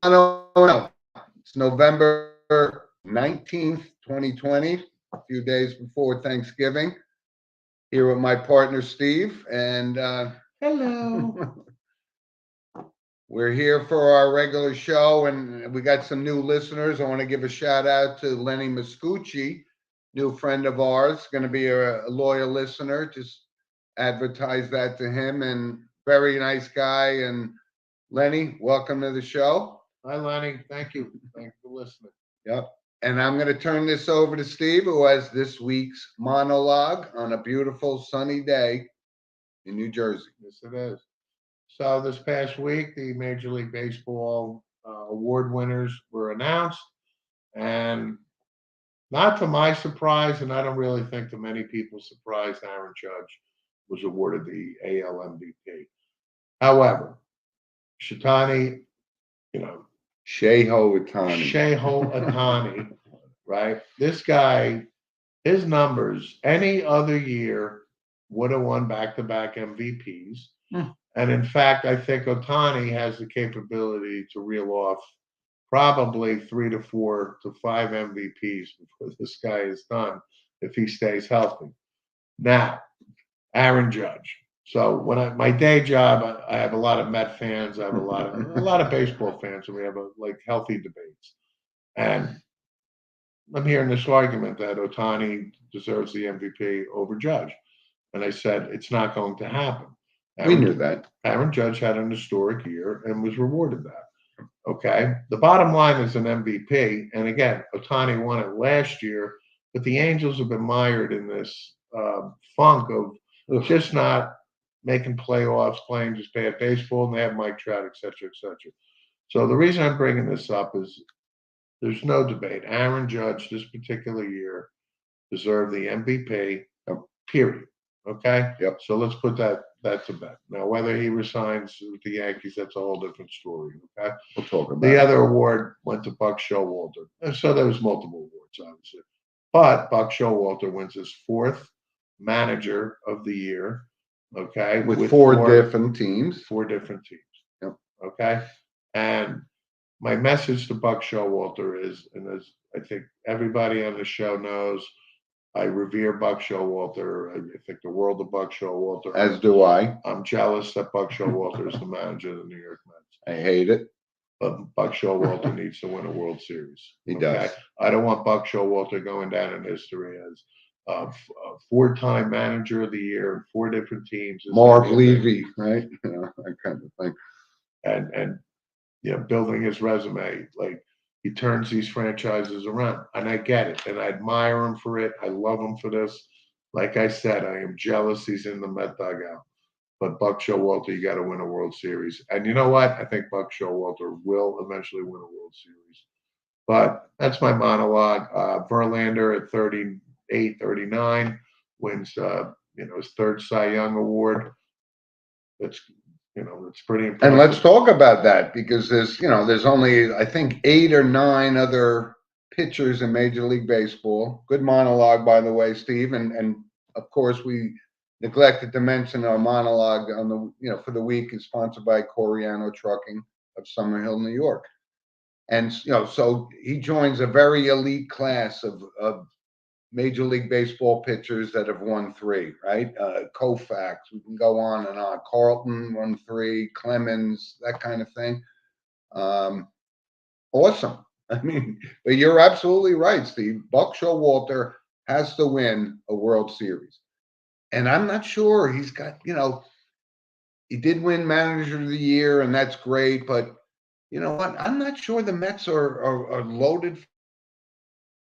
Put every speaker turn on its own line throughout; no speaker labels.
No, no. It's November 19th, 2020, a few days before Thanksgiving. Here with my partner, Steve, and
Hello.
we're here for our regular show. And we got some new listeners. I want to give a shout out to Lenny Muscucci, new friend of ours, going to be a loyal listener. Just advertise that to him, and very nice guy. And Lenny, welcome to the show.
Hi, Lenny. Thank you. Thanks for listening.
Yep. And I'm going to turn this over to Steve, who has this week's monologue on a beautiful sunny day in New Jersey.
Yes, it is. So this past week, the Major League Baseball award winners were announced, and not to my surprise, and I don't really think to many people's surprise, Aaron Judge was awarded the AL MVP. However, Shitani, you know,
Sheho Itani.
Sheho Atani, right? This guy, his numbers, any other year would have won back-to-back MVPs. And in fact, I think Otani has the capability to reel off probably 3 to 4 to 5 MVPs before this guy is done if he stays healthy. Now, Aaron Judge. So when my day job, I have a lot of Met fans. I have a lot of baseball fans, and we have like healthy debates. And I'm hearing this argument that Otani deserves the MVP over Judge, and I said it's not going to happen.
We knew that.
Aaron Judge had an historic year and was rewarded that. Okay. The bottom line is an MVP. And again, Otani won it last year, but the Angels have been mired in this funk of just not making playoffs, playing just bad baseball, and they have Mike Trout, et cetera, et cetera. So the reason I'm bringing this up is there's no debate. Aaron Judge this particular year deserved the MVP, period. Okay?
Yep.
So let's put that to bed. Now, whether he resigns with the Yankees, that's a whole different story. Okay?
We'll talk about
The
it.
other award went to Buck Showalter. And so there was multiple awards, obviously. But Buck Showalter wins his fourth manager of the year. Okay?
With four different teams.
4 different teams.
Yep.
Okay? And my message to Buck Showalter is, and as I think everybody on the show knows, I revere Buck Showalter. I think the world of Buck Showalter.
As do I.
I'm jealous that Buck Showalter is the manager of the New York Mets.
I hate it.
But Buck Showalter needs to win a World Series.
He does.
I don't want Buck Showalter going down in history as a 4-time manager of the year in 4 different teams.
Mark Levy, right? That kind of thing.
And building his resume, like he turns these franchises around, and I get it, and I admire him for it. I love him for this. Like I said, I am jealous he's in the Met dugout. But Buck Showalter, you got to win a World Series, and you know what? I think Buck Showalter will eventually win a World Series. But that's my monologue. Verlander at 38, 39 wins, his third Cy Young award. It's pretty impressive.
And let's talk about that because there's only, I think, 8 or 9 other pitchers in Major League Baseball. Good monologue, by the way, Steve. And of course, we neglected to mention our monologue on for the week is sponsored by Coriano Trucking of Summerhill, New York. And so he joins a very elite class of Major League Baseball pitchers that have won 3, right? Koufax, we can go on and on. Carlton won 3, Clemens, that kind of thing. Awesome. I mean, but you're absolutely right, Steve. Buck Showalter has to win a World Series. And I'm not sure he's got, he did win Manager of the Year, and that's great. But you know what? I'm not sure the Mets are loaded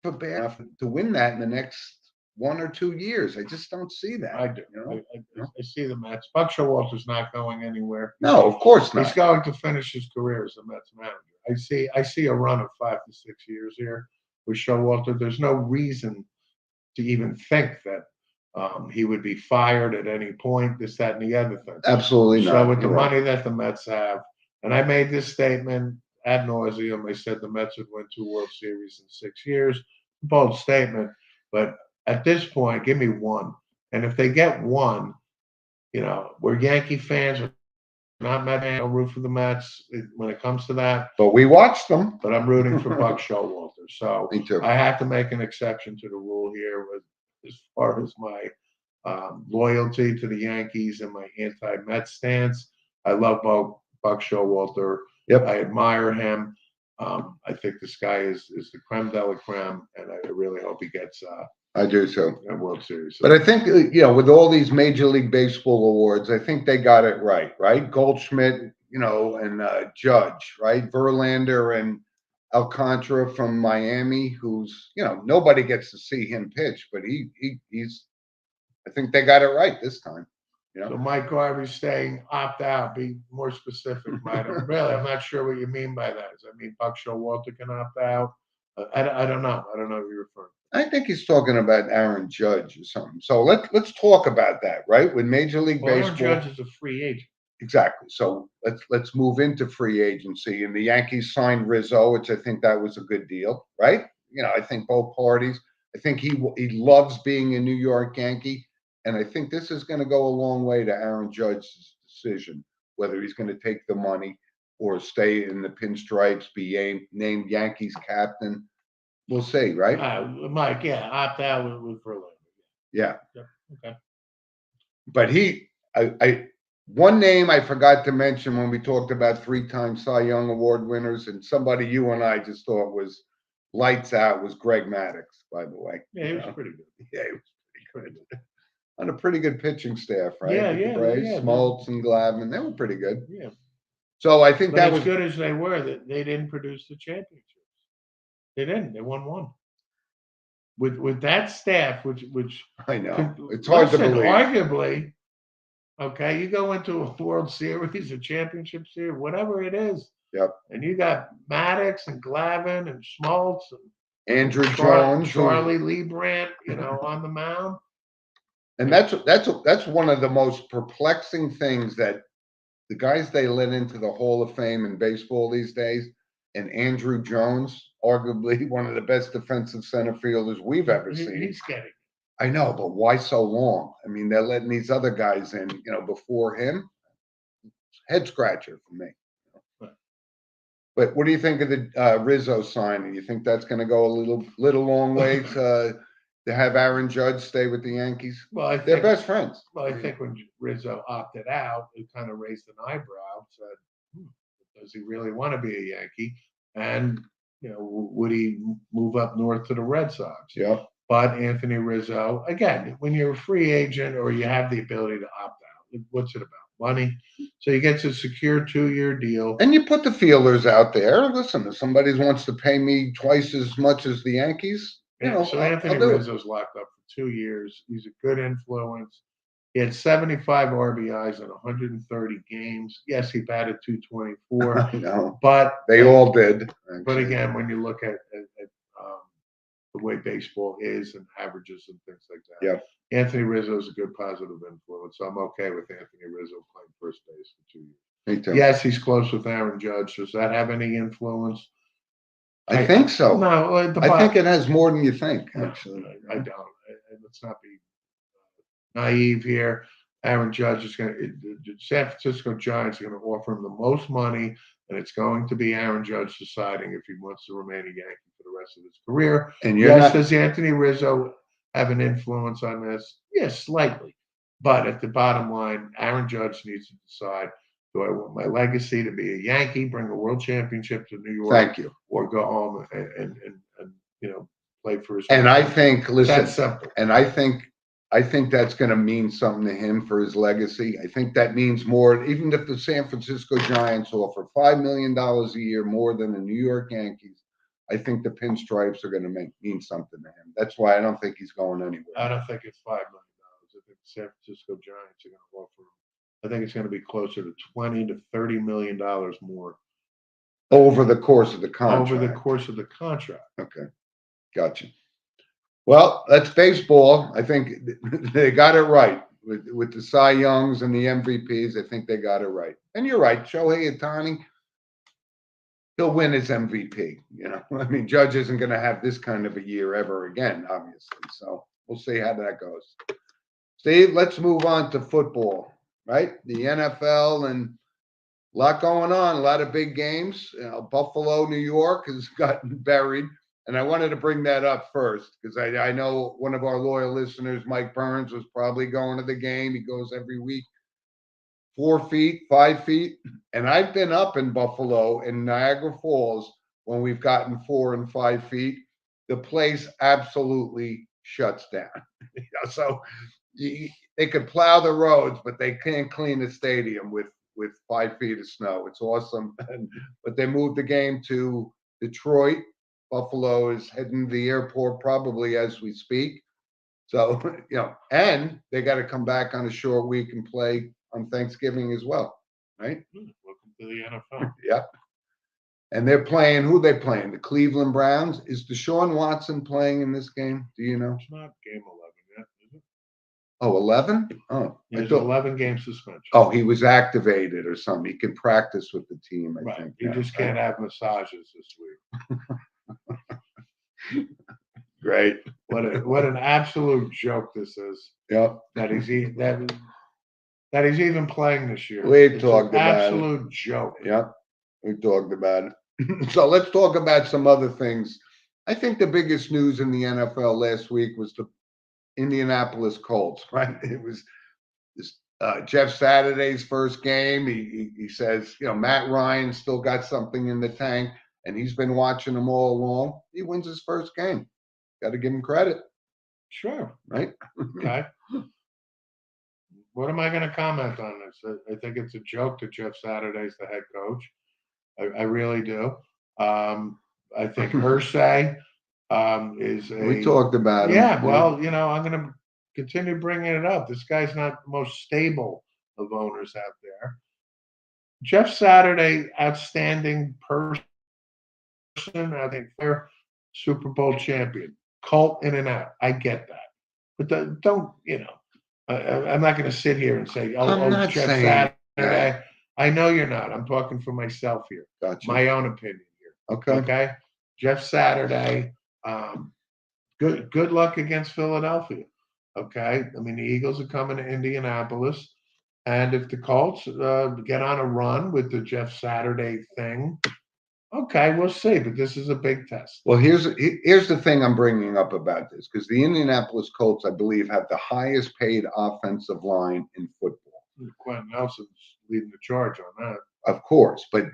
for bad enough to win that in the next 1 or 2 years. I just don't see that.
I do. I see the Mets. Buck Showalter's not going anywhere.
No, of course not.
He's going to finish his career as a Mets manager. I see a run of 5 to 6 years here with Showalter. There's no reason to even think that he would be fired at any point, this, that, and the other thing.
Absolutely not.
So with the money that the Mets have, and I made this statement ad nauseum. I said the Mets would win 2 World Series in 6 years. Bold statement, but at this point, give me 1. And if they get 1, we're Yankee fans. We're not Met fan, I'll root for the Mets when it comes to that.
But we watched them.
But I'm rooting for Buck Showalter. So
Me too.
I have to make an exception to the rule here as far as my loyalty to the Yankees and my anti-Mets stance. I love Buck Showalter.
Yep.
I admire him. I think this guy is the creme de la creme, and I really hope he gets
I do so.
a World Series.
But I think, with all these Major League Baseball awards, I think they got it right? Goldschmidt, and Judge, right? Verlander and Alcantara from Miami, who's, nobody gets to see him pitch, but he's, I think they got it right this time.
So Mike Garvey's saying opt out. Be more specific, Mike. I'm not sure what you mean by that. Does that mean Buck Showalter can opt out? I don't know. I don't know what you're referring to.
I think he's talking about Aaron Judge or something. So let's talk about that, right? With Major League Baseball,
Aaron Judge is a free agent.
Exactly. So let's move into free agency, and the Yankees signed Rizzo, which I think that was a good deal, right? I think both parties. I think he loves being a New York Yankee, and I think this is going to go a long way to Aaron Judge's decision whether he's going to take the money or stay in the pinstripes, be named Yankees captain. We'll see, right?
Mike, opt out with Verlander.
Yeah.
Okay.
But one name I forgot to mention when we talked about 3-time Cy Young Award winners, and somebody you and I just thought was lights out, was Greg Maddux, by the way.
Yeah, he was pretty good.
Yeah, he was pretty good. On a pretty good pitching staff, right?
Yeah,
With the Braves, Smoltz and Glavine, they were pretty good.
Yeah.
So I think that was
good as they were, that they didn't produce the championships. They didn't. They won one. With that staff, which
I know it's hard to believe.
Arguably, okay, you go into a World Series, a championship series, whatever it is.
Yep.
And you got Maddux and Glavine and Schmaltz and
Andrew Jones,
Charlie Leibrandt, on the mound.
And that's one of the most perplexing things, that the guys they let into the Hall of Fame in baseball these days, and Andrew Jones, arguably one of the best defensive center fielders we've ever seen.
He's getting.
I know, but why so long? I mean, they're letting these other guys in, before him. Head scratcher for me. But what do you think of the Rizzo signing? You think that's going to go a little long way to have Aaron Judge stay with the Yankees?
Well,
they're best friends.
Well, I think when Rizzo opted out, it kind of raised an eyebrow. Said, does he really want to be a Yankee? And would he move up north to the Red Sox?
Yeah.
But Anthony Rizzo, again, when you're a free agent or you have the ability to opt out, what's it about? Money. So he gets a secure 2-year deal.
And you put the feelers out there. Listen, if somebody wants to pay me twice as much as the Yankees,
so Anthony Rizzo's locked up for 2 years. He's a good influence. He had 75 RBIs in 130 games. Yes, he batted .224.
I know,
but
they all did.
Actually. But again, when you look at the way baseball is and averages and things like that, Anthony Rizzo is a good positive influence. So I'm okay with Anthony Rizzo playing first base for 2 years.
Me too.
Yes, he's close with Aaron Judge. Does that have any influence?
I think so.
No,
I think it has more than you think. Actually,
I don't. Let's not be naive here. Aaron Judge is going to. The San Francisco Giants are going to offer him the most money, and it's going to be Aaron Judge deciding if he wants to remain a Yankee for the rest of his career. And does Anthony Rizzo have an influence on this? Yes, slightly. But at the bottom line, Aaron Judge needs to decide: do I want my legacy to be a Yankee, bring a world championship to New York?
Thank you.
Or go home and play for his.
And I think, listen,
that's simple.
And I think that's going to mean something to him for his legacy. I think that means more, even if the San Francisco Giants offer $5 million a year more than the New York Yankees. I think the pinstripes are going to mean something to him. That's why I don't think he's going anywhere.
I don't think it's $5 million. I think the San Francisco Giants are going to offer him. I think it's going to be closer to $20 to $30 million more
over the course of the contract.
Over the course of the contract.
Okay, gotcha. Well, that's baseball. I think they got it right with the Cy Youngs and the MVPs. I think they got it right. And you're right, Shohei Ohtani, he'll win his MVP. I mean, Judge isn't going to have this kind of a year ever again, obviously. So we'll see how that goes. Steve, let's move on to football, right? The NFL and A lot going on, a lot of big games. Buffalo, New York has gotten buried. And I wanted to bring that up first because I know one of our loyal listeners, Mike Burns, was probably going to the game. He goes every week, 4 feet, 5 feet. And I've been up in Buffalo in Niagara Falls when we've gotten 4 and 5 feet. The place absolutely shuts down. So they could plow the roads, but they can't clean the stadium with 5 feet of snow. It's awesome. But they moved the game to Detroit. Buffalo is heading to the airport probably as we speak. So, and they got to come back on a short week and play on Thanksgiving as well, right?
Welcome to the NFL.
Yep. And they're playing, who they playing? The Cleveland Browns. Is Deshaun Watson playing in this game? Do you know?
It's not game 11 yet, is it?
Oh, 11? Oh,
There's 11 game suspension.
Oh, he was activated or something. He can practice with the team, I think.
You just can't have massages this week.
Great.
What an absolute joke this is.
Yep.
That he's even playing this year.
We've talked about it.
Absolute joke.
Yep. We talked about it. So let's talk about some other things. I think the biggest news in the NFL last week was the Indianapolis Colts, right? It was this Jeff Saturday's first game. He says, Matt Ryan still got something in the tank, and he's been watching them all along. He wins his first game. Got to give him credit.
Sure.
Right?
Okay. What am I going to comment on this? I think it's a joke that Jeff Saturday's the head coach. I really do. I think Irsay is a.
We talked about him.
Yeah, well, I'm going to continue bringing it up. This guy's not the most stable of owners out there. Jeff Saturday, outstanding person. I think they're Super Bowl champion. Colt in and out. I get that. But don't, I'm not going to sit here and say, Jeff Saturday.
That.
I know you're not. I'm talking for myself here.
Gotcha.
My own opinion here.
Okay.
Okay. Jeff Saturday. Good luck against Philadelphia. Okay. I mean, the Eagles are coming to Indianapolis. And if the Colts get on a run with the Jeff Saturday thing, okay, we'll see. But this is a big test.
Well, here's the thing I'm bringing up about this, because the Indianapolis Colts, I believe, have the highest paid offensive line in football.
Quentin Nelson's leading the charge on that.
Of course, but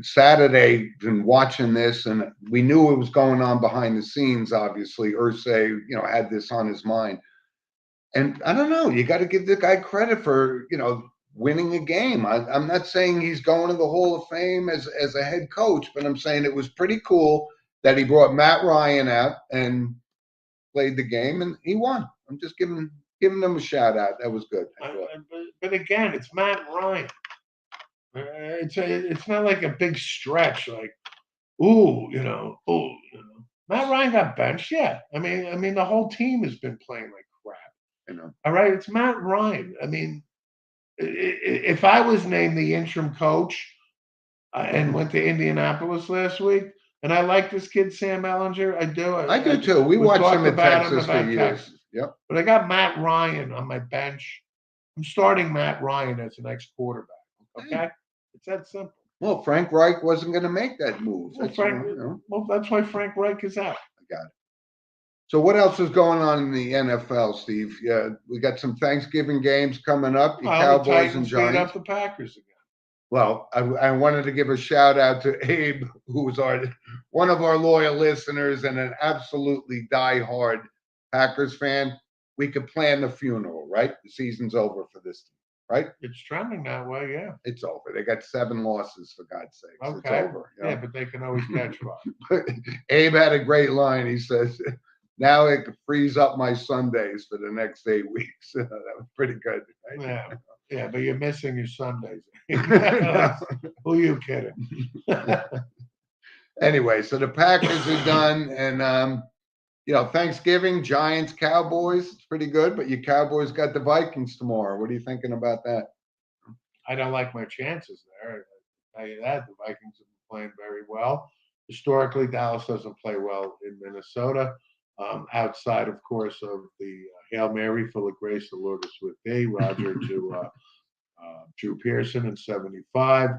Saturday, been watching this, and we knew it was going on behind the scenes. Obviously, Irsay, had this on his mind, and I don't know. You got to give the guy credit for winning a game. I'm not saying he's going to the Hall of Fame as a head coach, but I'm saying it was pretty cool that he brought Matt Ryan out and played the game, and he won. I'm just giving them a shout out. That was good.
But again, it's Matt Ryan. It's not like a big stretch. Like, Matt Ryan got benched. Yeah, I mean, the whole team has been playing like crap. All right, it's Matt Ryan. I mean, if I was named the interim coach and went to Indianapolis last week, and I like this kid Sam Ellinger, I do.
I do too. We watched him at Texas for years.
Texas.
Yep.
But I got Matt Ryan on my bench. I'm starting Matt Ryan as the next quarterback. Okay, it's that simple.
Well, Frank Reich wasn't going to make that move.
Well, that's why Frank Reich is out.
I got it. So what else is going on in the NFL, Steve? Yeah, we got some Thanksgiving games coming up. Cowboys and Giants.
Up the Packers again.
Well, I wanted to give a shout out to Abe, who was one of our loyal listeners and an absolutely diehard Packers fan. We could plan the funeral, right? The season's over for this team, right?
It's trending that way, yeah.
It's over. They got 7 losses, for God's sake.
Okay.
It's over.
Yeah, but they can always catch up.
Abe had a great line. He says, now it could freeze up my Sundays for the next 8 weeks. That was pretty good.
Right? Yeah, but you're missing your Sundays. Who are you kidding?
Anyway, so the Packers are done, and Thanksgiving, Giants, Cowboys, it's pretty good, but your Cowboys got the Vikings tomorrow. What are you thinking about that?
I don't like my chances there. I tell you that. The Vikings have been playing very well. Historically, Dallas doesn't play well in Minnesota. Outside, of course, of the Hail Mary, full of grace, the Lord is with thee, Roger to Drew Pearson in 75.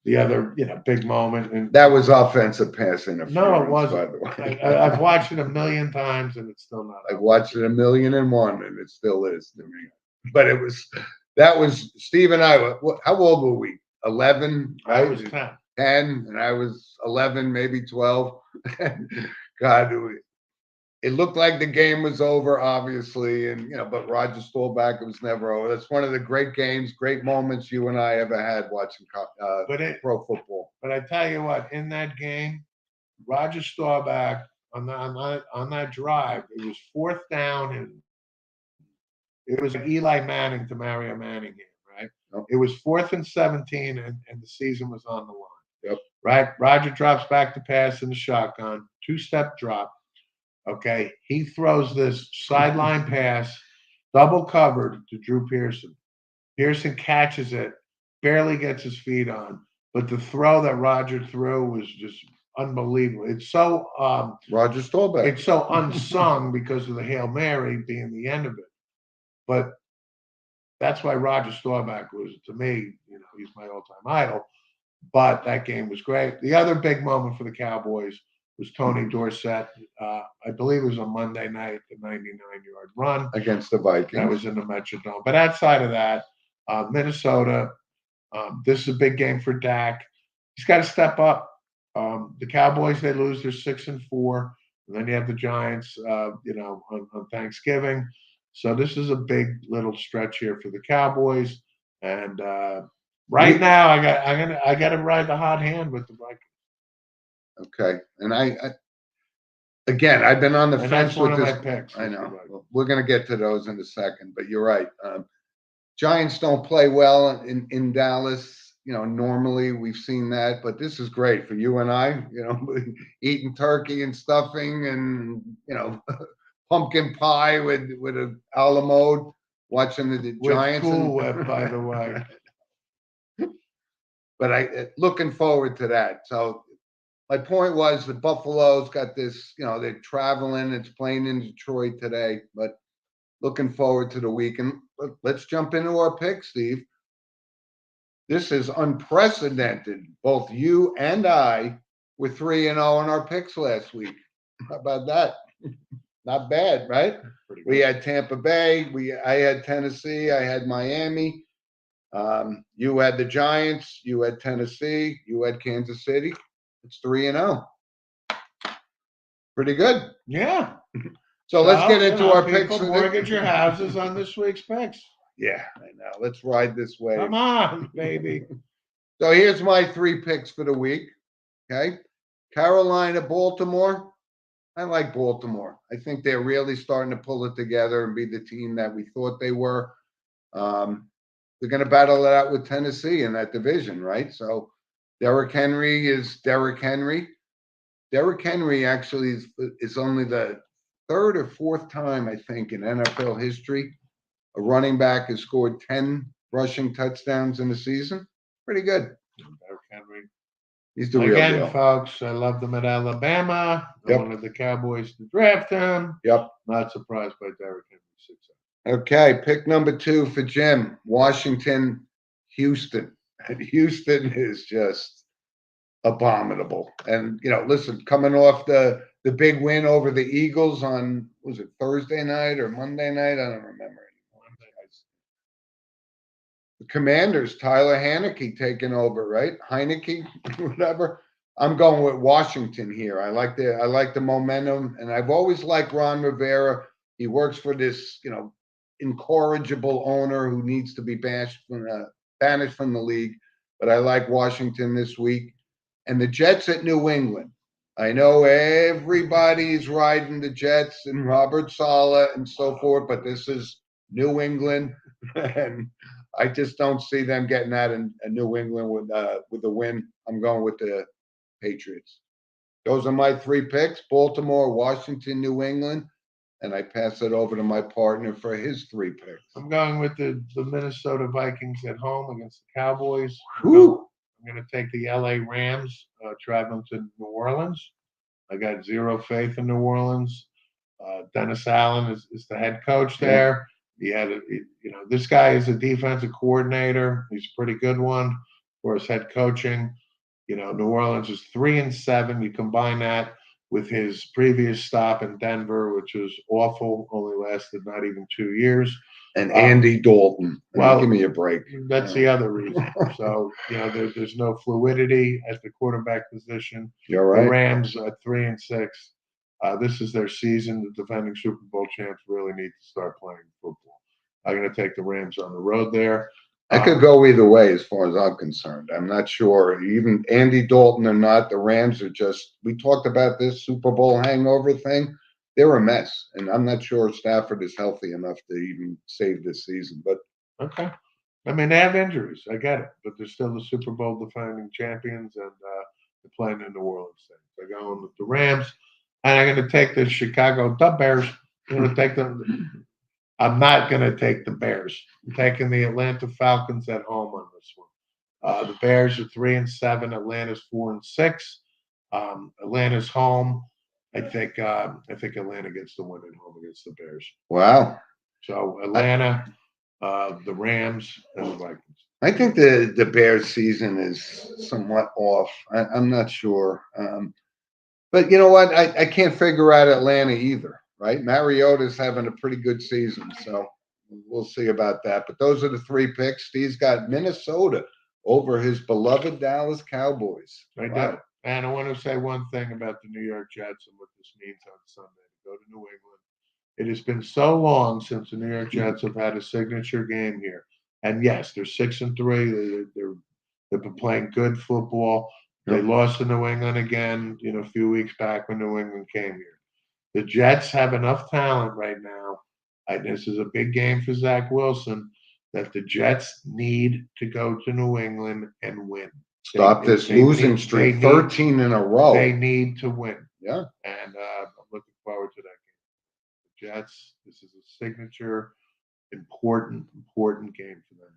The other, big moment. And
That was offensive pass interference.
no, it wasn't.
By the way.
I've watched it a million times, and it's still not.
I've watched it 1,000,001, and it still is to me. But that was Steve and I. How old were we? 11.
I
Right?
was 10.
10, and I was 11, maybe 12. God, it looked like the game was over, obviously, and but Roger Staubach, it was never over. That's one of the great games, great moments you and I ever had watching pro football.
But I tell you what, in that game, Roger Staubach on that drive, it was 4th down, and it was like Eli Manning to Mario Manning here, right?
Yep.
It was 4th and 17, and the season was on the line.
Yep.
Right? Roger drops back to pass in the shotgun, 2-step drop. Okay. He throws this sideline pass, double covered to Drew Pearson. Pearson catches it, barely gets his feet on, but the throw that Roger threw was just unbelievable. It's so
Roger Staubach.
It's so unsung because of the Hail Mary being the end of it. But that's why Roger Staubach was, to me, he's my all-time idol. But that game was great. The other big moment for the Cowboys was Tony Dorsett. I believe it was on Monday night, the 99-yard run
against the Vikings.
That was in the Metrodome. But outside of that, Minnesota, this is a big game for Dak. He's got to step up. The Cowboys, they lose, they're 6-4. And then you have the Giants, on Thanksgiving. So this is a big little stretch here for the Cowboys. And right now, I got to ride the hot hand with the Vikings.
Okay, and again, I've been on the fence with this.
My picks.
I know. We're going to get to those in a second, but you're right. Giants don't play well in Dallas. Normally we've seen that, but this is great for you and I. Eating turkey and stuffing, and pumpkin pie with a a la mode, watching the Giants.
With Cool Whip, by the way.
But looking forward to that. So my point was the Buffalo's got this, they're traveling. It's playing in Detroit today, but looking forward to the weekend. Let's jump into our picks, Steve. This is unprecedented. Both you and I were 3-0 in our picks last week. How about that? Not bad, right? We had Tampa Bay. I had Tennessee. I had Miami. You had the Giants. You had Tennessee. You had Kansas City. It's 3-0. Pretty good.
Yeah.
So let's get into our picks.
Mortgage your houses on this week's picks.
Yeah, I know. Let's ride this wave.
Come on, baby.
So here's my 3 picks for the week. Okay. Carolina, Baltimore. I like Baltimore. I think they're really starting to pull it together and be the team that we thought they were. They're going to battle it out with Tennessee in that division, right? So Derrick Henry is Derrick Henry. Derrick Henry actually is only the 3rd or 4th time, I think, in NFL history a running back has scored 10 rushing touchdowns in a season. Pretty good.
Derrick Henry.
He's the real deal.
Again, folks, I love them at Alabama.
Yep.
I wanted the Cowboys to draft him.
Yep.
Not surprised by Derrick Henry's success.
Okay, pick number 2 for Jim. Washington, Houston. And Houston is just abominable. And, listen, coming off the big win over the Eagles on, was it Thursday night or Monday night? I don't remember. The Commanders, Tyler Heineke taking over, right? Heineke, whatever. I'm going with Washington here. I like the momentum, and I've always liked Ron Rivera. He works for this, incorrigible owner who needs to be banished from the league. But I like Washington this week, and the Jets at New England. I know everybody's riding the Jets and Robert Saleh and so forth, but this is New England, and I just don't see them getting that in New England with the win. I'm going with the Patriots. Those are my 3 picks: Baltimore, Washington, New England, and I pass it over to my partner for his 3 picks.
I'm going with the Minnesota Vikings at home against the Cowboys.
Woo.
I'm going to take the LA Rams traveling to New Orleans. I got zero faith in New Orleans. Dennis Allen is the head coach there. He had this guy is a defensive coordinator. He's a pretty good one. for his head coaching. New Orleans is 3-7. You combine that with his previous stop in Denver, which was awful, only lasted not even 2 years.
And Andy Dalton.
Well,
give me a break.
That's the other reason. So, there's no fluidity at the quarterback position.
You're right.
The Rams at 3-6. This is their season. The defending Super Bowl champs really need to start playing football. I'm going to take the Rams on the road there.
I could go either way as far as I'm concerned. I'm not sure. Even Andy Dalton or not, the Rams are just, we talked about this Super Bowl hangover thing. They're a mess. And I'm not sure Stafford is healthy enough to even save this season. But
okay. I mean, they have injuries. I get it. But they're still the Super Bowl defending champions, and they're playing in New Orleans. They're going with the Rams. And I'm going to take the Chicago Bears. I'm going to take them. I'm not going to take the Bears. I'm taking the Atlanta Falcons at home on this one. The Bears are 3-7. Atlanta's 4-6. Atlanta's home. I think Atlanta gets the win at home against the Bears.
Wow.
So Atlanta, the Rams, and the Vikings.
I think the Bears season is somewhat off. I'm not sure. But you know what? I can't figure out Atlanta either. Right? Mariota's having a pretty good season, so we'll see about that. But those are the 3 picks. Steve's got Minnesota over his beloved Dallas Cowboys.
I do. And I want to say one thing about the New York Jets and what this means on Sunday. Go to New England. It has been so long since the New York Jets have had a signature game here. And yes, they're 6-3. They've been playing good football. They lost to New England again, a few weeks back when New England came here. The Jets have enough talent right now. This is a big game for Zach Wilson that the Jets need to go to New England and win.
Stop this losing streak, 13 in a row.
They need to win.
Yeah.
And I'm looking forward to that game. The Jets, this is a signature, important game for them.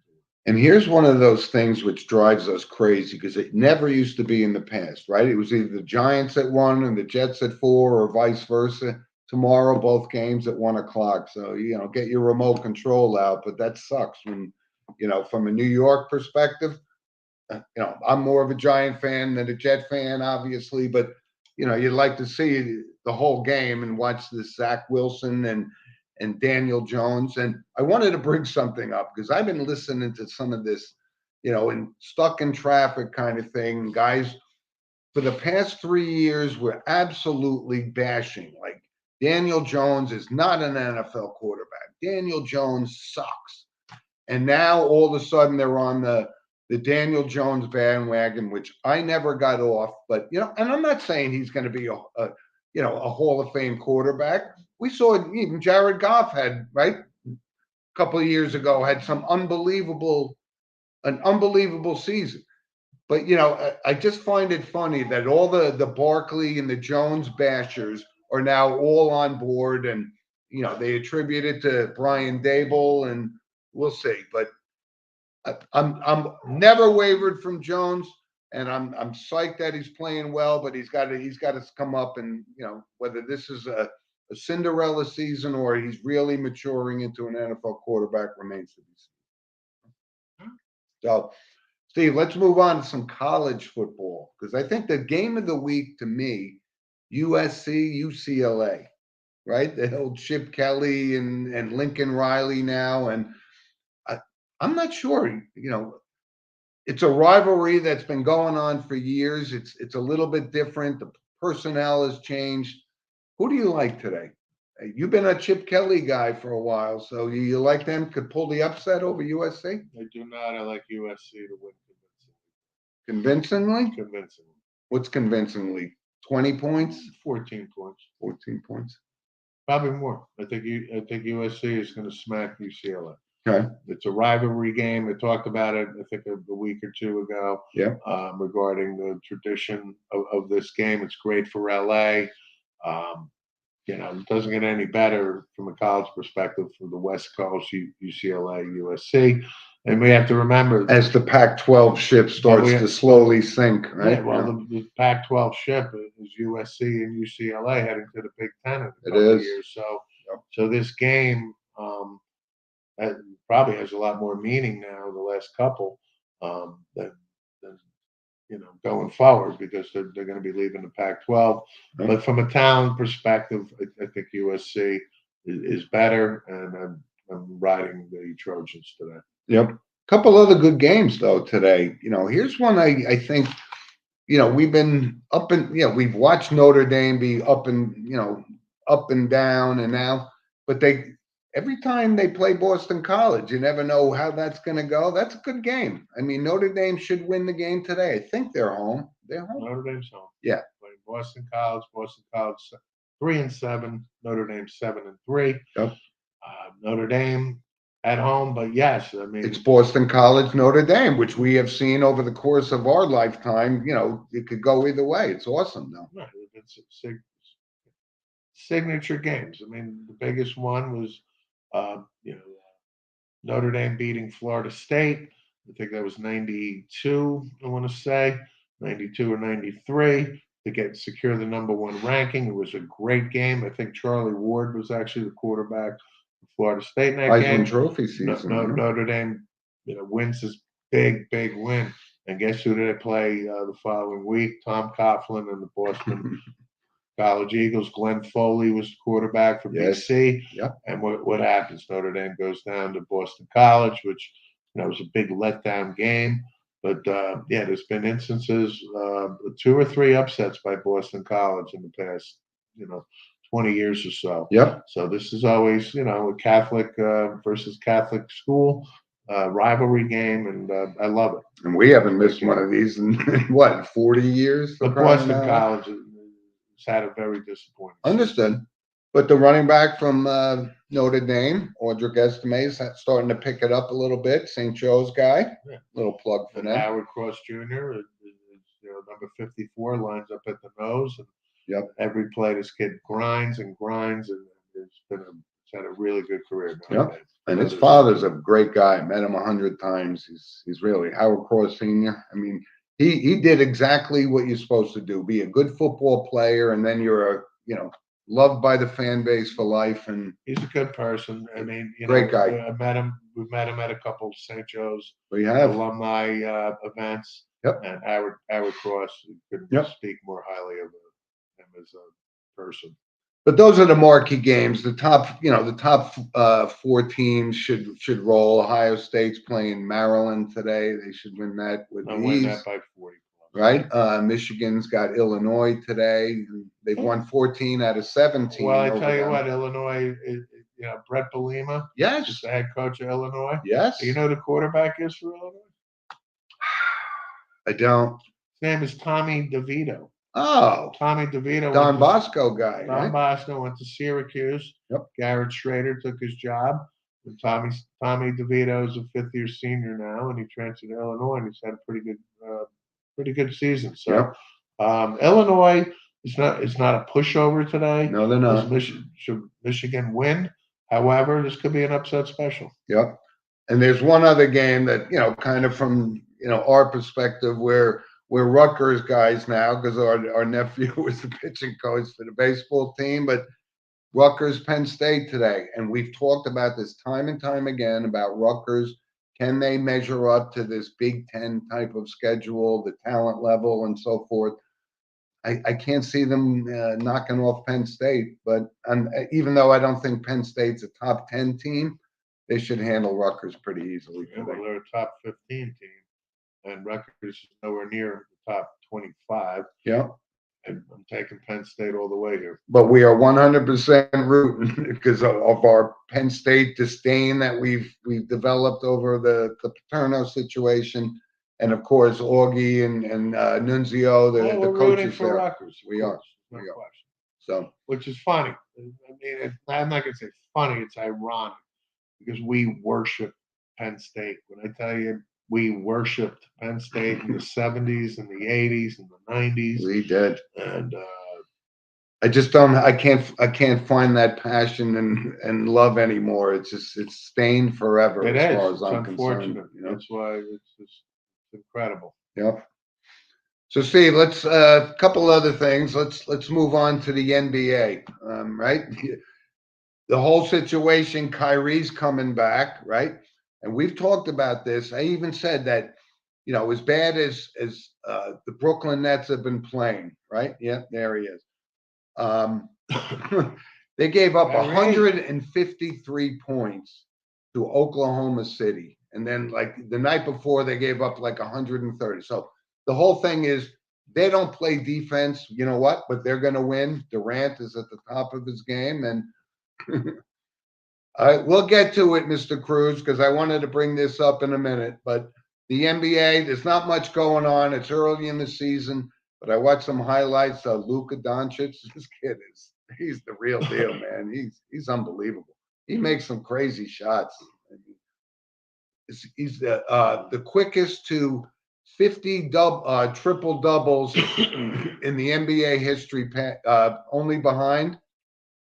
And here's one of those things which drives us crazy because it never used to be in the past, right? It was either the Giants at 1 and the Jets at 4 or vice versa. Tomorrow, both games at 1 o'clock. So, get your remote control out. But that sucks when, from a New York perspective, I'm more of a Giant fan than a Jet fan, obviously. But, you'd like to see the whole game and watch this Zach Wilson and Daniel Jones. And I wanted to bring something up because I've been listening to some of this, and stuck in traffic kind of thing. Guys, for the past 3 years, we're absolutely bashing. Like, Daniel Jones is not an NFL quarterback. Daniel Jones sucks. And now all of a sudden they're on the Daniel Jones bandwagon, which I never got off. But, and I'm not saying he's going to be a Hall of Fame quarterback. We saw even Jared Goff had, right, a couple of years ago, had an unbelievable season. But, I just find it funny that all the Barkley and the Jones bashers are now all on board, and, they attribute it to Brian Dable, and we'll see. But I'm never wavered from Jones, and I'm psyched that he's playing well, but he's got to come up, and, whether this is a Cinderella season or he's really maturing into an NFL quarterback remains to be seen. So, Steve, let's move on to some college football, because I think the game of the week to me, USC, UCLA, right? The old Chip Kelly and Lincoln Riley now. And I'm not sure, it's a rivalry that's been going on for years. It's a little bit different. The personnel has changed. Who do you like today? You've been a Chip Kelly guy for a while, so you like them could pull the upset over USC?
I do not. I like USC to win
convincingly.
Convincingly.
What's convincingly? 20 points?
14 points.
14 points.
Probably more. I think USC is going to smack UCLA.
Okay.
It's a rivalry game. We talked about it, I think, a week or two ago.
Yeah.
Regarding the tradition of this game, it's great for LA. It doesn't get any better from a college perspective for the West Coast, UCLA, USC. And we have to remember,
as the Pac-12 ship starts to slowly sink, right?
Yeah, well, the Pac-12 ship is USC and UCLA heading to the Big Ten in a couple of years. So this game probably has a lot more meaning now, the last couple, than going forward because they're going to be leaving the Pac-12.
Right.
But from a talent perspective, I think USC is better, and I'm riding the Trojans today.
Yep. Couple other good games though today. Here's one I think, we've been up and, we've watched Notre Dame be up and, up and down and now, but every time they play Boston College, you never know how that's going to go. That's a good game. I mean, Notre Dame should win the game today. I think they're home. They're home.
Notre Dame's home.
Yeah.
Playing Boston College. 3-7. Notre Dame 7-3.
Yep.
Notre Dame at home, but yes, I mean
It's Boston College, Notre Dame, which we have seen over the course of our lifetime. It could go either way. It's awesome though.
right, it's signature games. I mean, the biggest one was Notre Dame beating Florida State. I think that was 92, I want to say, 92 or 93 to secure the #1 ranking. It was a great game. I think Charlie Ward was actually the quarterback for Florida State in that game.
Heisman Trophy season.
Notre Dame, wins this big win. And guess who did they play the following week? Tom Coughlin and the Boston College Eagles. Glenn Foley was the quarterback for BC.
Yep.
And what happens? Notre Dame goes down to Boston College, which was a big letdown game. But there's been instances, 2 or 3 upsets by Boston College in the past, 20 years or so.
Yep.
So this is always, a Catholic versus Catholic school rivalry game, and I love it.
And we haven't missed one of these in what, 40 years?
But Boston College has had a very disappointing season.
Understood. But the running back from Notre Dame, Audric Estime, is starting to pick it up a little bit. St. Joe's guy.
Yeah.
Little plug for
And
them.
Howard Cross Jr. is number 54, lines up at the nose. And
Yep.
every play this kid grinds, and it's had a really good career.
Yep. And his father's a great guy. Met him 100 times. He's really Howard Cross Sr. I mean, he did exactly what you're supposed to do. Be a good football player, and then you're loved by the fan base for life. And
he's a good person. I mean,
great guy.
I met him. We've met him at a couple of St. Joe's alumni events.
Yep.
And Howard Cross couldn't speak more highly of him as a person.
But those are the marquee games. The top 4 teams should roll. Ohio State's playing Maryland today. They should win that with
I
ease.
win that by 40.
Right? Michigan's got Illinois today. They've won 14 out of 17.
Well, I tell you what, Illinois, Brett Bielema
Yes.
is the head coach of Illinois.
Yes.
Do you know who the quarterback is for Illinois?
I don't.
His name is Tommy DeVito.
Oh.
Tommy DeVito.
Don Bosco guy.
Don
right?
Bosco went to Syracuse.
Yep.
Garrett Schrader took his job. And Tommy DeVito is a 5th-year senior now, and he transferred to Illinois, and he's had a pretty good season. So Illinois is not a pushover today.
No, they're not.
Should Michigan win? However, this could be an upset special.
Yep. And there's one other game that, kind of from, our perspective where we're Rutgers guys now because our nephew was the pitching coach for the baseball team, but Rutgers, Penn State today. And we've talked about this time and time again about Rutgers. Can they measure up to this Big Ten type of schedule, the talent level and so forth? I can't see them knocking off Penn State, but even though I don't think Penn State's a top 10 team, they should handle Rutgers pretty easily today.
Well, they're a top 15 team, and Rutgers is nowhere near the top 25.
Yeah.
And I'm taking Penn State all the way here.
But we are 100% rooting because of our Penn State disdain that we've developed over the Paterno situation. And of course, Augie and Nunzio, the
we're
coaches
rooting for
there.
Rutgers.
We are.
No
We are.
question.
So,
which is funny. I mean, I'm not going to say funny. It's ironic because we worship Penn State. When I tell you we worshipped Penn State in the 70s and the 80s and the 90s.
we did.
And
I just don't. I can't find that passion and love anymore. It's stained forever.
it
as
is.
far as
It's
I'm
unfortunate.
concerned.
That's why it's just incredible.
Yep. So, Steve, let's a couple other things. Let's move on to the NBA. Right, the whole situation. Kyrie's coming back, right? And we've talked about this. I even said that as bad as the Brooklyn Nets have been playing, right? Yeah, there he is. They gave up 153 points to Oklahoma City. And then like the night before, they gave up like 130. So the whole thing is they don't play defense, you know what? But they're going to win. Durant is at the top of his game. And we'll get to it, Mr. Cruz, because I wanted to bring this up in a minute. But the NBA, there's not much going on. It's early in the season. But I watched some highlights of Luka Doncic. This kid he's the real deal, man. He's unbelievable. He makes some crazy shots. He's the quickest to 50 triple doubles in the NBA history, only behind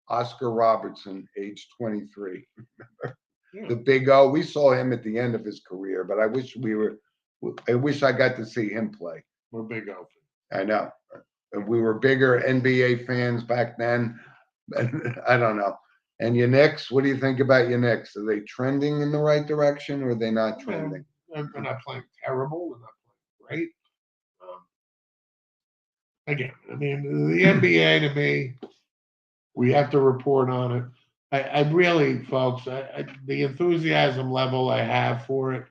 Oscar Robertson, age 23. The Big O. We saw him at the end of his career, but I wish I got to see him play.
We're Big O.
I know. And we were bigger NBA fans back then. I don't know. And your Knicks, what do you think your Knicks? Are they trending in the right direction or are they not trending?
They're not playing terrible. They're not playing great. Again, I mean, the NBA to me, we have to report on it. I really, folks, the enthusiasm level I have for it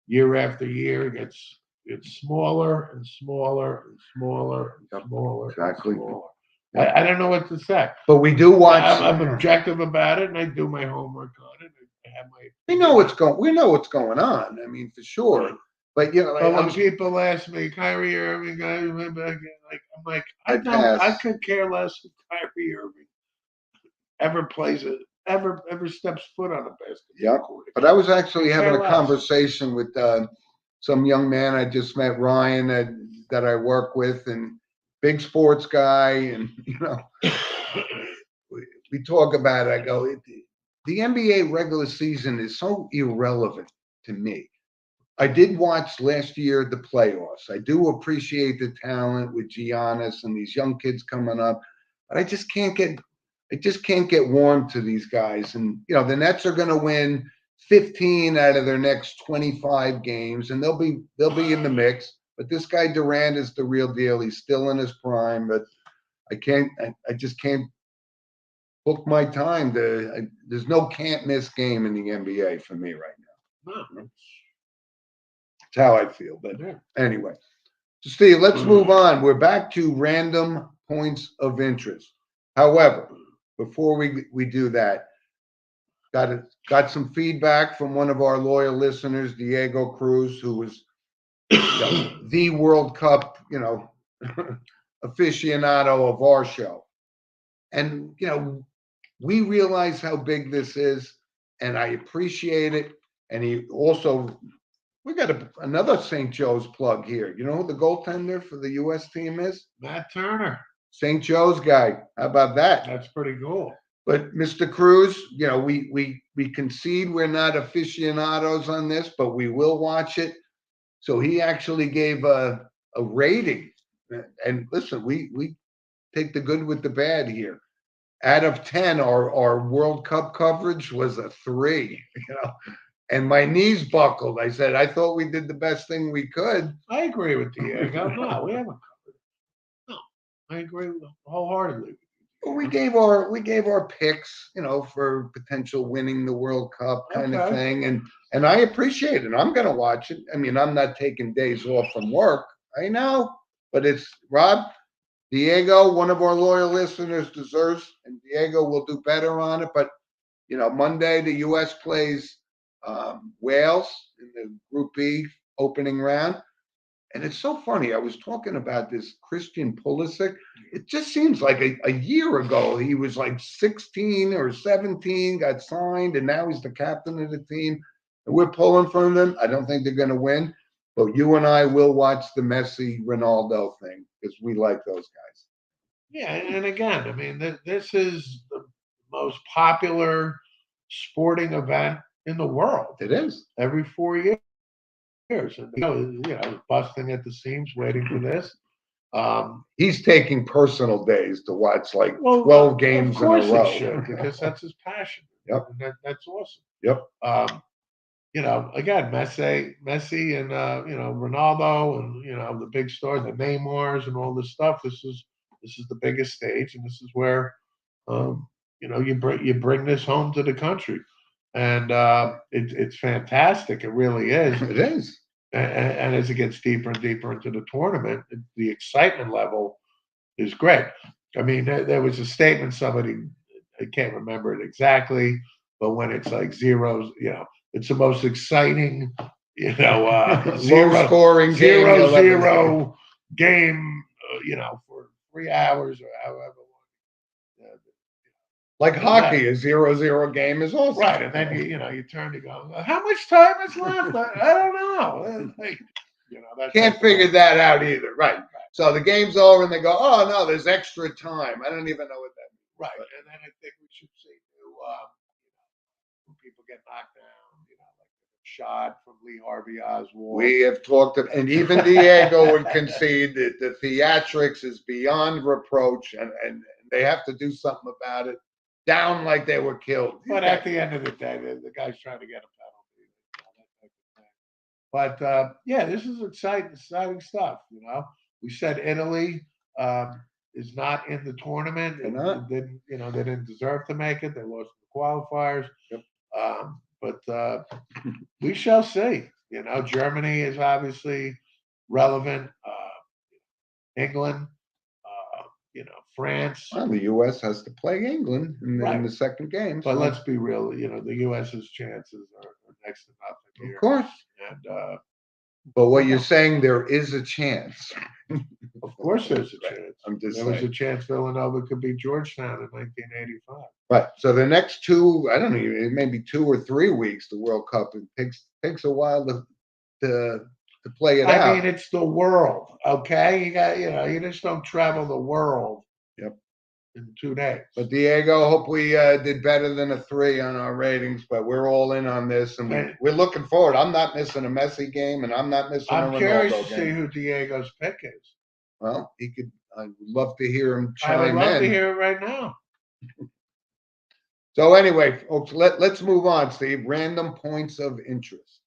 year after year gets smaller and smaller and smaller and smaller.
Exactly.
And smaller. I don't know what to say.
But we do watch.
I'm objective about it, and I do my homework on it. I have my.
We know what's going on. I mean, for sure. But
when people ask me, Kyrie Irving, I'm like, I could care less if Kyrie Irving ever plays it, ever steps foot on a basketball court.
But I was actually having a conversation with some young man I just met, Ryan, that I work with, and big sports guy, and we talk about it. I go, the NBA regular season is so irrelevant to me. I did watch last year the playoffs. I do appreciate the talent with Giannis and these young kids coming up, but I just can't get warm to these guys. And the Nets are going to win 15 out of their next 25 games, and they'll be in the mix. But this guy Durant is the real deal. He's still in his prime, but I just can't book my time. There's no can't miss game in the NBA for me right now.
No.
That's how I feel. But anyway, so Steve, let's move on. We're back to random points of interest. However, before we do that, got some feedback from one of our loyal listeners, Diego Cruz, who was the World Cup, aficionado of our show. And, we realize how big this is, and I appreciate it. And he also, we got another St. Joe's plug here. You know who the goaltender for the U.S. team is?
Matt Turner.
St. Joe's guy. How about that?
That's pretty cool.
But Mr. Cruz, we concede we're not aficionados on this, but we will watch it. So he actually gave a rating. And listen, we take the good with the bad here. Out of 10, our World Cup coverage was a 3, And my knees buckled. I said, I thought we did the best thing we could.
I agree with Diego. No, we haven't covered it. No, I agree wholeheartedly.
We gave our picks, for potential winning the World Cup kind of thing. And I appreciate it. I'm going to watch it. I mean, I'm not taking days off from work. I know. But it's Rob, Diego, one of our loyal listeners deserves, and Diego will do better on it. But, Monday, the U.S. plays Wales in the Group B opening round. And it's so funny. I was talking about this Christian Pulisic. It just seems like a year ago, he was like 16 or 17, got signed, and now he's the captain of the team. And we're pulling from them. I don't think they're going to win. But you and I will watch the Messi Ronaldo thing because we like those guys.
Yeah, and again, I mean, this is the most popular sporting event in the world.
It is.
Every 4 years. And busting at the seams, waiting for this.
He's taking personal days to watch 12 games in a row.
Because that's his passion.
Yep.
And that's awesome.
Yep.
again, Messi, and Ronaldo, and the big stars, the Neymars, and all this stuff. This is the biggest stage, and this is where you bring this home to the country, and it's fantastic. It really is.
It is.
And as it gets deeper and deeper into the tournament, the excitement level is great. I mean, there was a statement somebody, I can't remember it exactly, but when it's like zeros, it's the most exciting,
Low
zero
scoring game.
zero
you'll ever see.
zero game, for 3 hours or however long.
Like hockey, a 0-0 game is awesome.
Right, and then you turn to go, how much time is left? I don't know. That
Can't
type of
figure
thing.
that out either. Right. So the game's over and they go, oh no, there's extra time. I don't even know what that means.
Right, and then I think we should see when people get knocked down, like shot from Lee Harvey Oswald.
We have talked, and even Diego would concede that the theatrics is beyond reproach, and they have to do something about it. Down like they were killed.
But at the end of the day, the guy's trying to get a penalty. But yeah, this is exciting stuff. We said Italy is not in the tournament.
They're not.
They didn't deserve to make it. They lost the qualifiers.
Yep.
But we shall see. Germany is obviously relevant. England, France.
Well, the U.S. has to play England in
Right.
the second game.
But
so-
let's be real. The U.S.'s chances are next to nothing here.
Of course.
And
But what you're saying, there is a chance.
of course, there's a chance.
I'm just
There was
saying.
a chance Villanova could beat Georgetown in 1985.
Right. So the next two, I don't know, maybe 2 or 3 weeks, the World Cup, it takes a while to play it out.
I mean, it's the world, okay? You got, you just don't travel the world.
Yep.
In 2 days.
But Diego, hope we did better than a 3 on our ratings. But we're all in on this, and we're looking forward. I'm not missing a Messi game, and I'm not missing a
I'm
Ronaldo
curious
game.
to see who Diego's pick is.
Well, he could. I'd love to hear him
I would
chime
love
in.
to hear it right now.
So anyway, folks, let's move on, Steve. Random points of interest.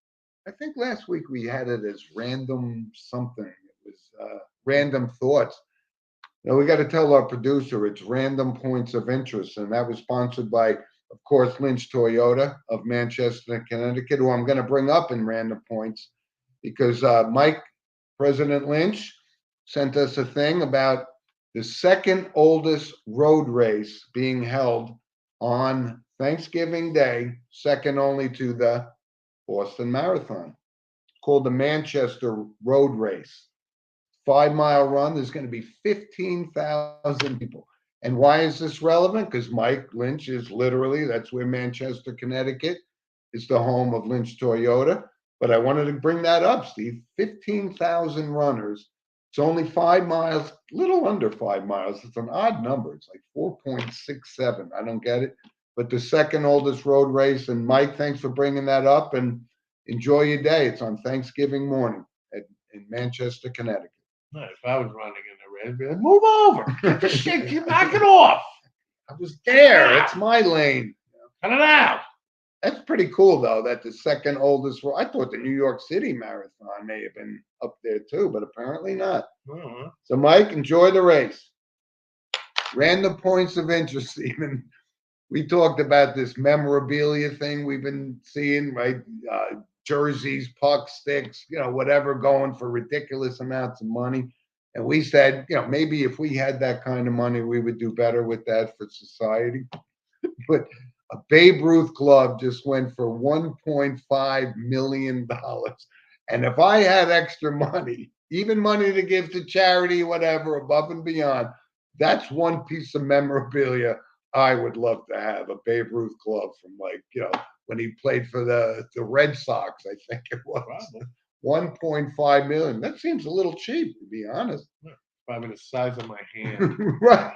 I think last week we had it as random something. It was random thoughts. Now we got to tell our producer it's random points of interest, and that was sponsored by, of course, Lynch Toyota of Manchester, Connecticut, who I'm going to bring up in random points because Mike, President Lynch, sent us a thing about the second oldest road race being held on Thanksgiving Day, second only to the Boston Marathon, called the Manchester Road Race. 5-mile run. There's going to be 15,000 people. And why is this relevant? Because Mike Lynch is literally, that's where Manchester, Connecticut is the home of Lynch Toyota. But I wanted to bring that up, Steve. 15,000 runners. It's only 5 miles, little under 5 miles. It's an odd number. It's like 4.67. I don't get it. But the second oldest road race. And Mike, thanks for bringing that up, and enjoy your day. It's on Thanksgiving morning in Manchester, Connecticut.
No, if I was running in the race, I'd be like, move over. Get the shit. You knock it off.
I was there. It's my lane.
Cut it out.
That's pretty cool, though, that the second oldest. I thought the New York City Marathon may have been up there, too, but apparently not.
Uh-huh.
So, Mike, enjoy the race. Random points of interest, Stephen. We talked about this memorabilia thing we've been seeing, right? Jerseys, puck sticks, whatever, going for ridiculous amounts of money. And we said, maybe if we had that kind of money, we would do better with that for society. But a Babe Ruth glove just went for $1.5 million. And if I had extra money, even money to give to charity, whatever, above and beyond, that's one piece of memorabilia I would love to have, a Babe Ruth glove from when he played for the Red Sox, I think it was. 1.5 million. That seems a little cheap, to be honest.
Probably the size of my hand.
Right.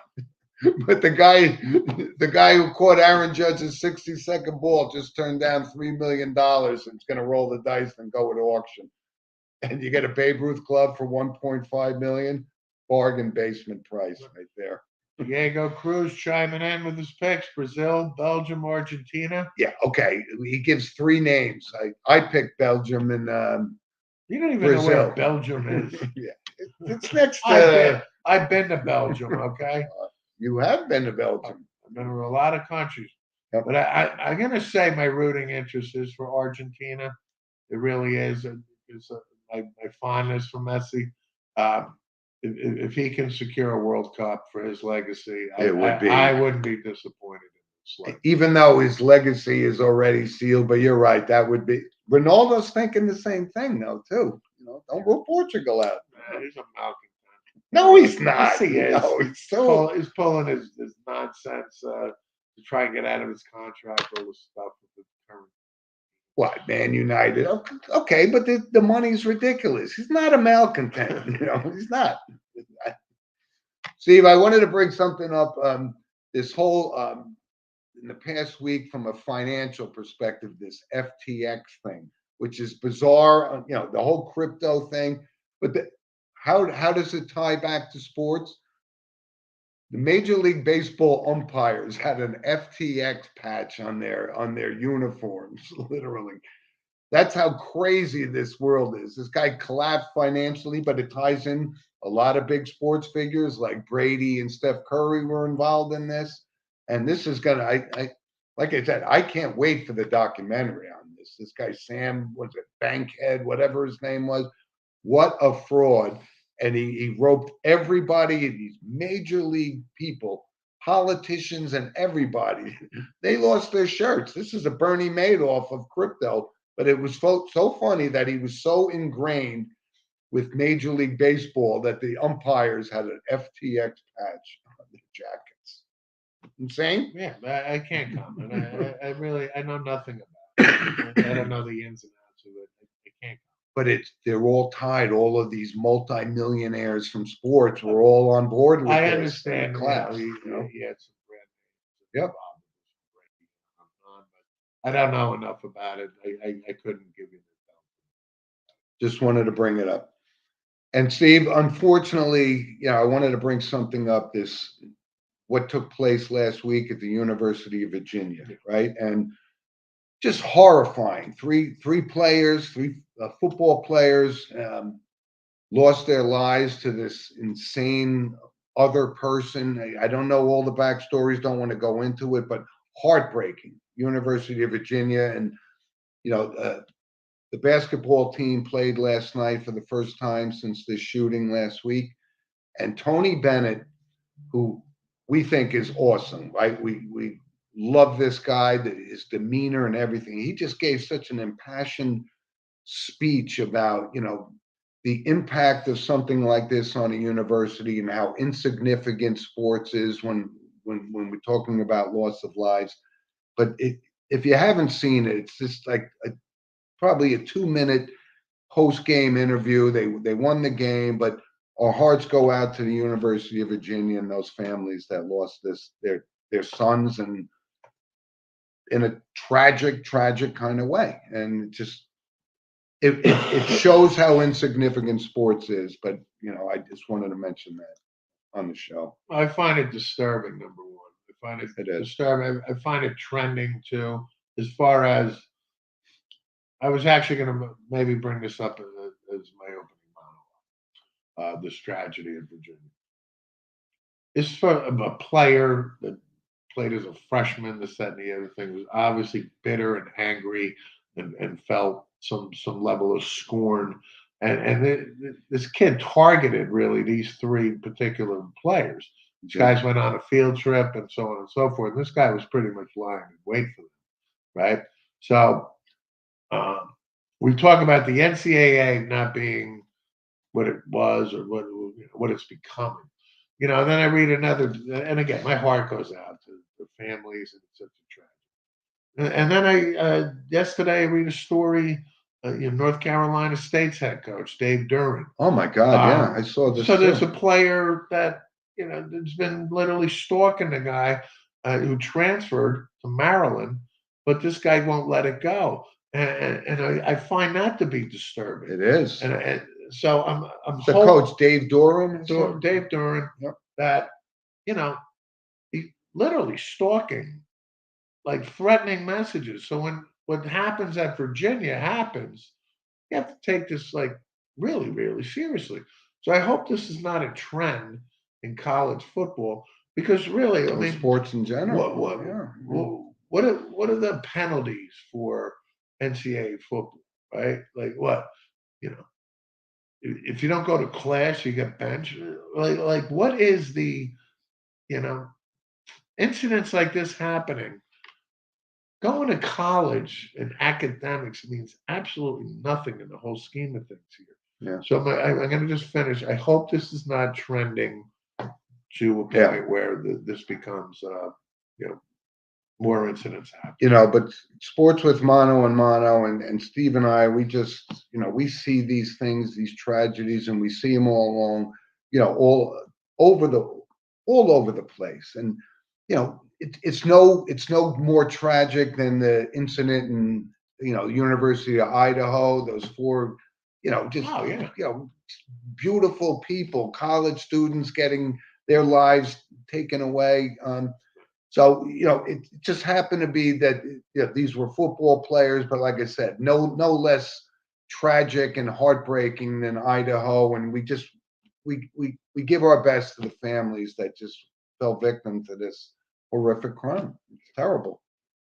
But the guy who caught Aaron Judge's 60-second ball just turned down $3 million and is going to roll the dice and go at auction. And you get a Babe Ruth glove for 1.5 million, bargain basement price right there.
Diego Cruz chiming in with his picks: Brazil, Belgium, Argentina.
Yeah, okay. He gives 3 names. I picked Belgium and
You don't even know
Brazil.
where Belgium is.
Yeah, it's next
I've been to Belgium. Okay,
You have been to Belgium.
I've been to a lot of countries,
Yep.
but I'm going to say my rooting interest is for Argentina. It really is. It's my fondness for Messi. If he can secure a World Cup for his legacy,
It would be.
I wouldn't be disappointed in this. Legacy.
Even though his legacy is already sealed, but you're right, that would be. Ronaldo's thinking the same thing, though, too. Don't rule Portugal out.
He's a malcontent.
No, he's not.
Yes, he is.
No, he's still.
He's pulling his nonsense to try and get out of his contract, all the stuff with the current.
What, Man United? Okay, but the money's ridiculous. He's not a malcontent. He's not. Steve, I wanted to bring something up. This whole in the past week, from a financial perspective, this FTX thing, which is bizarre. The whole crypto thing. But how does it tie back to sports? The Major League Baseball umpires had an FTX patch on their uniforms, literally. That's how crazy this world is. This guy collapsed financially, but it ties in a lot of big sports figures like Brady and Steph Curry were involved in this. And this is gonna, like I said, I can't wait for the documentary on this. This guy Sam, was it Bankhead, whatever his name was? What a fraud! And he roped everybody, these major league people, politicians, and everybody. They lost their shirts. This is a Bernie Madoff of crypto. But it was so funny that he was so ingrained with Major League Baseball that the umpires had an FTX patch on their jackets. Insane?
Yeah, I can't comment. I know nothing about it. I don't know the ins and outs of it. I can't.
But they're all tied. All of these multimillionaires from sports were all on board with
I
this.
understand.
Class,
He had some brand names.
Yep.
But I don't know enough about it. I couldn't give you the.
Just wanted to bring it up. And Steve, unfortunately, I wanted to bring something up. What took place last week at the University of Virginia, right? And just horrifying. Three players, three football players, lost their lives to this insane other person. I don't know all the backstories. Don't want to go into it, but heartbreaking. University of Virginia, and the basketball team played last night for the first time since this shooting last week. And Tony Bennett, who we think is awesome, right? We love this guy, his demeanor and everything. He just gave such an impassioned speech about, the impact of something like this on a university and how insignificant sports is when we're talking about loss of lives. But if you haven't seen it, it's just like probably a 2-minute post-game interview. They won the game, but our hearts go out to the University of Virginia and those families that lost their sons, and in a tragic kind of way. And it shows how insignificant sports is. But I just wanted to mention that on the show.
I find it disturbing. Number one, I find it disturbing. I find it trending too. As far as I was actually going to maybe bring this up as my opening monologue. This tragedy in Virginia. It's for a player that played as a freshman. This, that, and the other thing, was obviously bitter and angry, and felt some level of scorn. And this kid targeted really these 3 particular players. These guys went on a field trip and so on and so forth. And this guy was pretty much lying in wait for them, right? So we talk about the NCAA not being what it was or what it's becoming. Then I read another, and again, my heart goes out to the families, and it's such a tragedy. And then yesterday I read a story. North Carolina State's head coach Dave Duran.
Oh my God! Yeah, I saw this.
So there's a player that has been literally stalking the guy who transferred to Maryland, but this guy won't let it go, and I find that to be disturbing.
It is.
And so I'm
the coach Dave Duran.
Dave Duran.
Yep.
That literally stalking, like threatening messages. So when what happens at Virginia happens, you have to take this like really, really seriously. So I hope this is not a trend in college football because really, I
Or
mean,
sports in general.
what
Yeah.
what are the penalties for NCAA football, right? Like what, you know, if you don't go to class, you get benched. Like what is the, you know, incidents like this happening? Going to college and academics means absolutely nothing in the whole scheme of things here.
Yeah.
So I'm going to just finish. I hope this is not trending to a point
Yeah.
where this becomes, you know, more incidents happen.
You know, but sports with mono and mono, and Steve and I, we just, you know, we see these things, these tragedies, and we see them all along, you know, over the all over the place. And you know, it's no more tragic than the incident in, you know, University of Idaho. Those four, you know, just
Oh yeah,
you know, beautiful people, college students getting their lives taken away. So, you know, it just happened to be that, you know, these were football players, but like I said, no less tragic and heartbreaking than Idaho. And we just we give our best to the families that just fell victim to this horrific crime. It's terrible.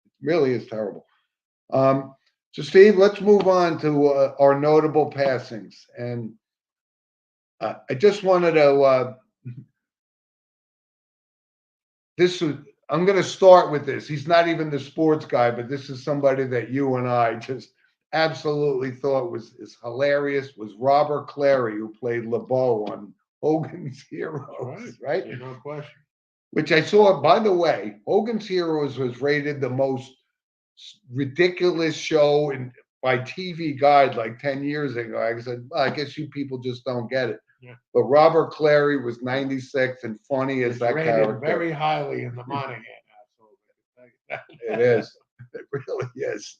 It really is terrible. So Steve, let's move on to our notable passings. And I just wanted to this was I'm going to start with this. He's not even the sports guy, but this is somebody that you and I just absolutely thought was is hilarious. Was Robert Clary, who played LeBeau on Hogan's Heroes, right?
There's no question.
Which I saw. By the way, Hogan's Heroes was rated the most ridiculous show in by TV Guide like 10 years ago. I said, well, I guess you people just don't get it.
Yeah.
But Robert Clary was 96 and funny as
It's
that
rated
character.
very highly in the Monahan household.
It is. It really is.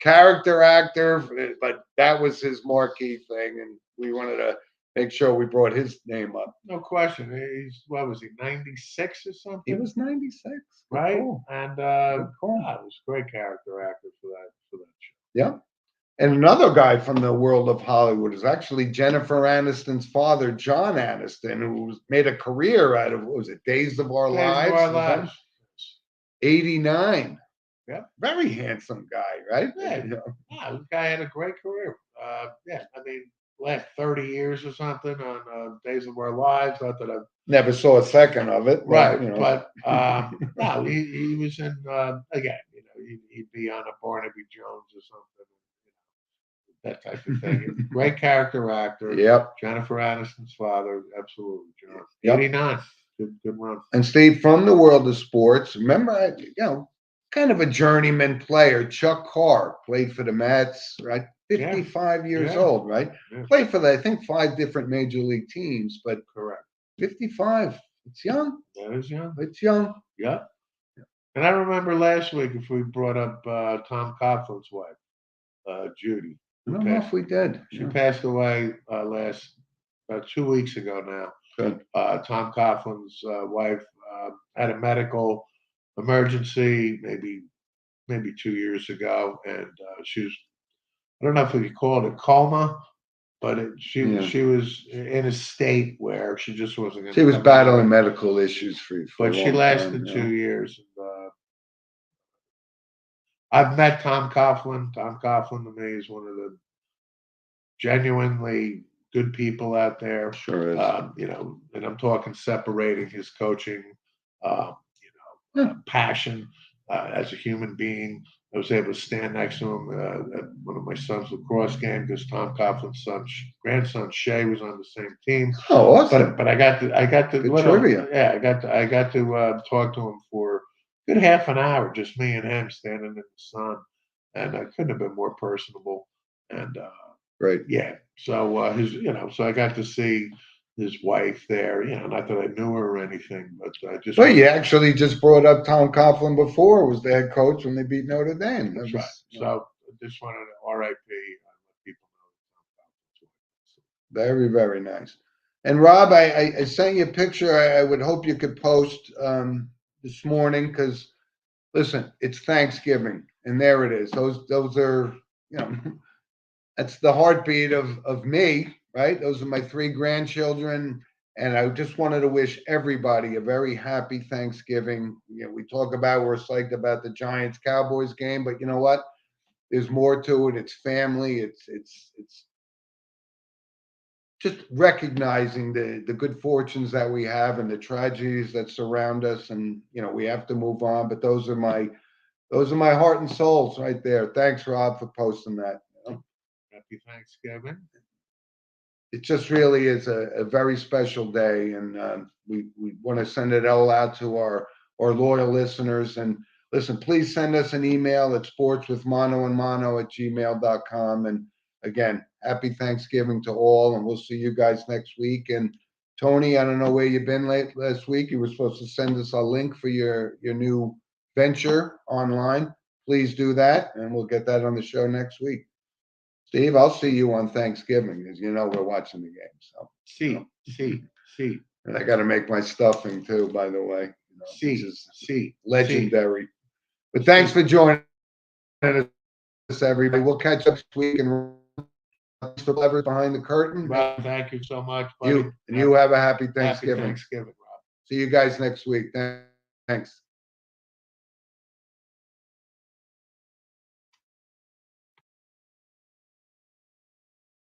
Character actor, but that was his marquee thing, and we wanted to make sure we brought his name up.
No question. He's what was he, 96 or something?
He was 96,
right.
Cool.
And
Good call.
it was a great character actor for that show.
Yeah. And another guy from the world of Hollywood is actually Jennifer Aniston's father, John Aniston, who made a career out of, what was it, Days of Our
Days
Lives?
of Our Lives.
89.
Yeah.
Very handsome guy, right?
Yeah. Yeah, this guy had a great career. Yeah, I mean, last 30 years or something on Days of Our Lives. Not that I've
Never saw a second of it.
right,
You know.
but no, he was in again. You know, he'd be on a Barnaby Jones or something. You know, that type of thing. Great character actor.
Yep.
Jennifer Aniston's father, absolutely, John.
Yep.
89. Good run.
And Steve, from the world of sports, remember, you know, kind of a journeyman player, Chuck Carr, played for the Mets, right? 55 years
Yeah.
old, right?
Yeah.
Played for, I think, 5 different major league teams, but
Correct.
55, it's young.
That is young.
It's young.
Yeah. And I remember last week if we brought up Tom Coughlin's wife, Judy.
I don't know if we did.
She passed away about 2 weeks ago now.
Good.
Tom Coughlin's wife had a medical emergency maybe 2 years ago, and she was, I don't know if we could call it a coma, but she was in a state where she just wasn't going to.
She was battling medical issues for
but she lasted 2 years. And, I've met Tom Coughlin. Tom Coughlin to me is one of the genuinely good people out there.
Sure is.
You know, and I'm talking separating his coaching, passion as a human being. I was able to stand next to him at one of my son's lacrosse games because Tom Coughlin's grandson Shay was on the same team.
Oh, awesome!
But I got to
Good trivia.
Yeah, I got to talk to him for a good half an hour, just me and him standing in the sun, and I couldn't have been more personable. And
right,
yeah. So so I got to see his wife there. You know, not that I knew her or anything, but I just.
Well, you actually just brought up Tom Coughlin before. Was the head coach when they beat Notre Dame.
That's right. So I just wanted to RIP. Let people
know. Very, very nice. And Rob, I sent you a picture. I would hope you could post the this morning because, listen, it's Thanksgiving, and there it is. Those are, you know, that's the heartbeat of me, right? Those are my three grandchildren. And I just wanted to wish everybody a very happy Thanksgiving. You know, we talk about we're psyched about the Giants Cowboys game, but you know what? There's more to it. It's family. It's just recognizing the good fortunes that we have and the tragedies that surround us. And you know, we have to move on. But those are my heart and souls right there. Thanks, Rob, for posting that. You know?
Happy Thanksgiving.
It just really is a very special day, and we want to send it all out to our loyal listeners. And listen, please send us an email at sportswithmano@gmail.com. And again, happy Thanksgiving to all, and we'll see you guys next week. And Tony, I don't know where you've been last week. You were supposed to send us a link for your new venture online. Please do that, and we'll get that on the show next week. Steve, I'll see you on Thanksgiving because you know we're watching the game. So,
See.
and I got to make my stuffing too, by the way, you know, which is legendary. But thanks for joining us, everybody. We'll catch up next week and for Levers Behind the Curtain.
Rob, thank you so much, buddy.
You have a happy
Happy
Thanksgiving.
Thanksgiving, Rob.
See you guys next week. Thanks.